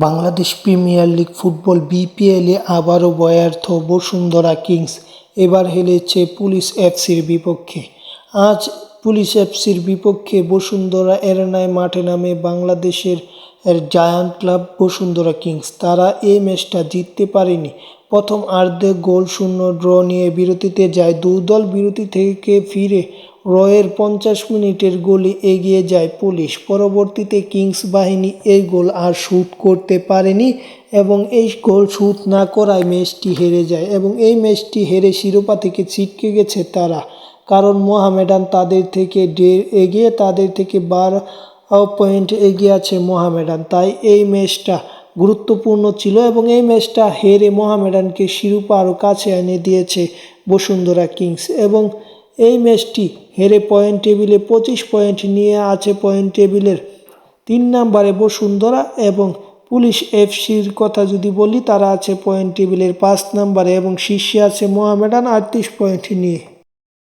Bangladesh premier league football বিপিএলে আবারও ব্যর্থ বসুন্ধরা কিংস, এবার হেরেছে পুলিশ এফসির বিপক্ষে। আজ পুলিশ এফসির বিপক্ষে বসুন্ধরা এরেনায় মাঠে নামে বাংলাদেশের জায়ান্ট ক্লাব বসুন্ধরা কিংস। তারা এই ম্যাচটা জিততে পারেনি। প্রথম অর্ধে গোলশূন্য ড্র নিয়ে বিরতিতে যায়। দুই দল বিরতি থেকে ফিরে রয়ের 50 মিনিটের গোলে এগিয়ে যায় পুলিশ। পরবর্তীতে কিংস বাহিনী এই গোল আর শুট করতে পারেনি এবং এই গোল শুট না করায় ম্যাচটি হেরে যায় এবং এই ম্যাচটি হেরে শিরোপা থেকে ছিটকে গেছে তারা। কারণ মোহামেডান তাদের থেকে এগিয়ে, তাদের থেকে 12 পয়েন্ট এগিয়ে আছে মোহামেডান। তাই এই ম্যাচটা গুরুত্বপূর্ণ ছিল এবং এই ম্যাচটা হেরে মোহামেডানকে শিরোপা আরও কাছে এনে দিয়েছে বসুন্ধরা কিংস এবং এই ম্যাচটি হেরে পয়েন্ট টেবিলে 25 পয়েন্ট নিয়ে আছে পয়েন্ট টেবিলের 3 নম্বরে বসুন্ধরা এবং পুলিশ এফসির কথা যদি বলি তারা আছে পয়েন্ট টেবিলের 5 নম্বরে এবং শীর্ষে আছে মোহামেডান 38 পয়েন্ট নিয়ে।